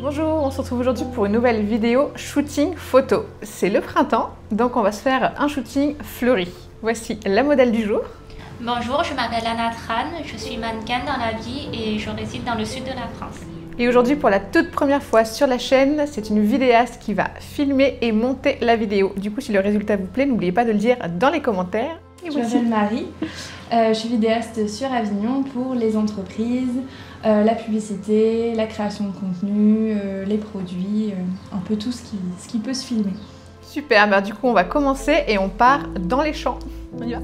Bonjour, on se retrouve aujourd'hui pour une nouvelle vidéo shooting photo. C'est le printemps, donc on va se faire un shooting fleuri. Voici la modèle du jour. Bonjour, je m'appelle Anna Tran, je suis mannequin dans la vie et je réside dans le sud de la France. Et aujourd'hui, pour la toute première fois sur la chaîne, c'est une vidéaste qui va filmer et monter la vidéo. Du coup, si le résultat vous plaît, n'oubliez pas de le dire dans les commentaires. Je m'appelle Marie, je suis vidéaste sur Avignon pour les entreprises, la publicité, la création de contenu, les produits, un peu tout ce qui peut se filmer. Super, bah du coup on va commencer et on part dans les champs. On y va.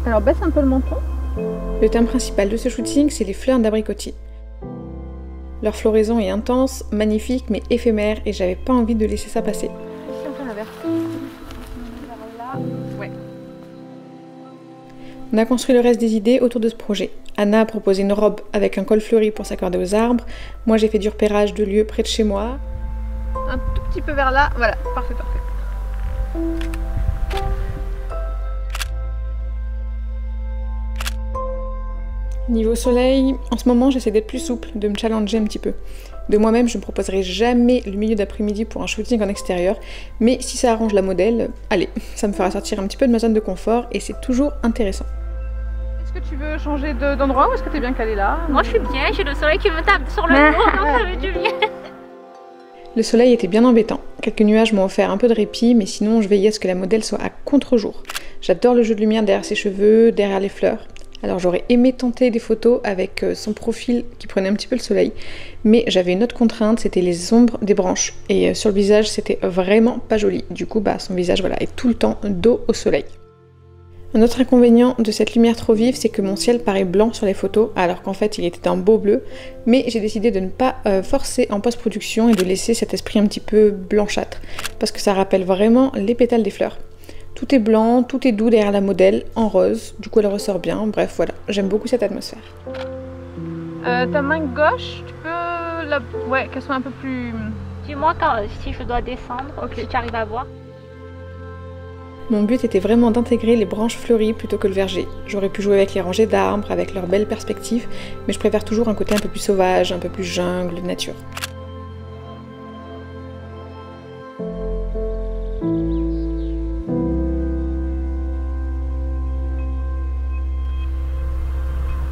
Alors baisse un peu le menton. Le thème principal de ce shooting, c'est les fleurs d'abricotier. Leur floraison est intense, magnifique mais éphémère et j'avais pas envie de laisser ça passer. Ici un peu l'inverse. Vers là. Ouais. On a construit le reste des idées autour de ce projet. Anna a proposé une robe avec un col fleuri pour s'accorder aux arbres. Moi j'ai fait du repérage de lieux près de chez moi. Un tout petit peu vers là, voilà, parfait, parfait. Niveau soleil, en ce moment j'essaie d'être plus souple, de me challenger un petit peu. De moi-même, je ne me proposerai jamais le milieu d'après-midi pour un shooting en extérieur, mais si ça arrange la modèle, allez, ça me fera sortir un petit peu de ma zone de confort et c'est toujours intéressant. Est-ce que tu veux changer d'endroit ou est-ce que tu es bien calé là? Moi je suis bien, j'ai le soleil qui me tape sur le dos, donc ça fait du bien. Le soleil était bien embêtant. Quelques nuages m'ont offert un peu de répit, mais sinon je veillais à ce que la modèle soit à contre-jour. J'adore le jeu de lumière derrière ses cheveux, derrière les fleurs. Alors j'aurais aimé tenter des photos avec son profil qui prenait un petit peu le soleil, mais j'avais une autre contrainte, c'était les ombres des branches. Et sur le visage, c'était vraiment pas joli. Du coup, son visage voilà, est tout le temps dos au soleil. Un autre inconvénient de cette lumière trop vive, c'est que mon ciel paraît blanc sur les photos, alors qu'en fait il était d'un beau bleu. Mais j'ai décidé de ne pas forcer en post-production et de laisser cet esprit un petit peu blanchâtre, parce que ça rappelle vraiment les pétales des fleurs. Tout est blanc, tout est doux derrière la modèle, en rose, du coup elle ressort bien, bref voilà, j'aime beaucoup cette atmosphère. Ta main gauche, tu peux ouais, qu'elle soit un peu plus... Dis-moi si je dois descendre, okay. Si tu arrives à voir. Mon but était vraiment d'intégrer les branches fleuries plutôt que le verger. J'aurais pu jouer avec les rangées d'arbres, avec leurs belles perspectives, mais je préfère toujours un côté un peu plus sauvage, un peu plus jungle, nature.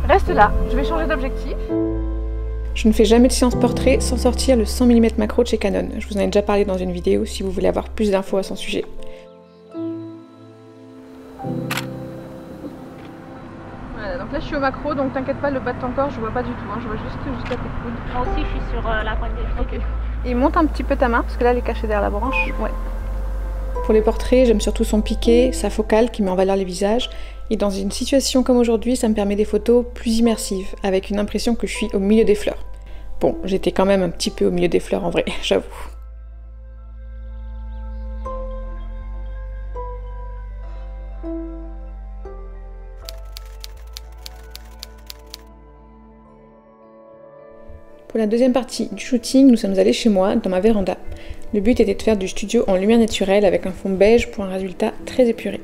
Reste là, je vais changer d'objectif. Je ne fais jamais de séance portrait sans sortir le 100 mm macro de chez Canon. Je vous en ai déjà parlé dans une vidéo si vous voulez avoir plus d'infos à son sujet. Voilà, donc là je suis au macro, donc t'inquiète pas, le bas de ton corps je vois pas du tout, hein, je vois juste jusqu'à tes coudes. Moi aussi je suis sur la pointe des pieds. Ok. Et monte un petit peu ta main, parce que là elle est cachée derrière la branche. Ouais. Pour les portraits, j'aime surtout son piqué, sa focale qui met en valeur les visages. Et dans une situation comme aujourd'hui, ça me permet des photos plus immersives, avec une impression que je suis au milieu des fleurs. Bon, j'étais quand même un petit peu au milieu des fleurs en vrai, j'avoue. Pour la deuxième partie du shooting, nous sommes allés chez moi, dans ma véranda. Le but était de faire du studio en lumière naturelle avec un fond beige pour un résultat très épuré.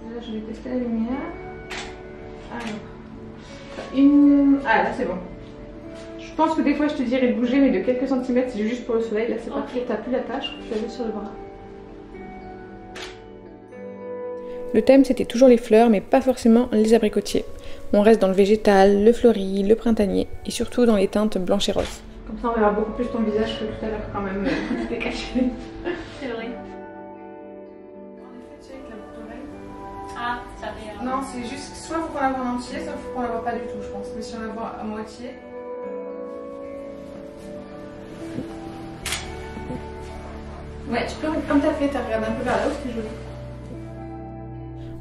Là, je vais tester la lumière. Alors, ah là c'est bon. Je pense que des fois je te dirais de bouger, mais de quelques centimètres, c'est juste pour le soleil. Là c'est parfait, t'as plus la tâche, tu la mets sur le bras. Le thème c'était toujours les fleurs, mais pas forcément les abricotiers. On reste dans le végétal, le fleuri, le printanier, et surtout dans les teintes blanches et roses. Comme ça on verra beaucoup plus ton visage que tout à l'heure quand même, c'était caché. C'est vrai. En effet, tu sais, avec la boucle d'oreille. Ah, ça fait... Non, c'est juste, soit faut qu'on la voit en entier, soit faut qu'on la voit pas du tout, je pense. Mais si on la voit à moitié... Ouais, tu peux, comme t'as fait, t'as regardé un peu vers là-haut, c'est joli.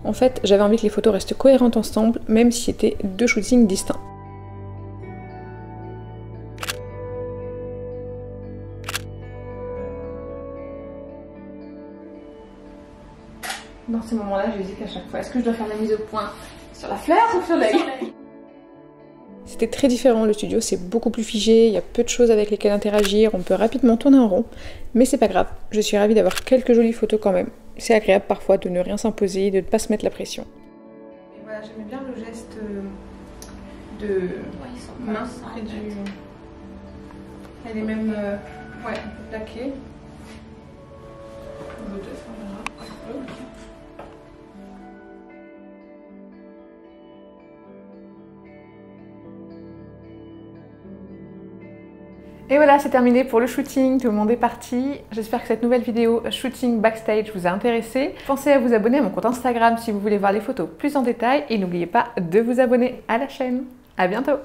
En fait, j'avais envie que les photos restent cohérentes ensemble, même si c'était deux shootings distincts. Dans ces moments-là, j'hésite à chaque fois. Est-ce que je dois faire la mise au point sur la fleur ou sur l'œil? C'était très différent, le studio c'est beaucoup plus figé, il y a peu de choses avec lesquelles interagir, on peut rapidement tourner en rond, mais c'est pas grave, je suis ravie d'avoir quelques jolies photos quand même. C'est agréable parfois de ne rien s'imposer, de ne pas se mettre la pression. Et voilà, j'aimais bien le geste de main près du... Elle est même ouais, un peu plaquée. Et voilà, c'est terminé pour le shooting, tout le monde est parti. J'espère que cette nouvelle vidéo shooting backstage vous a intéressé. Pensez à vous abonner à mon compte Instagram si vous voulez voir les photos plus en détail et n'oubliez pas de vous abonner à la chaîne. À bientôt!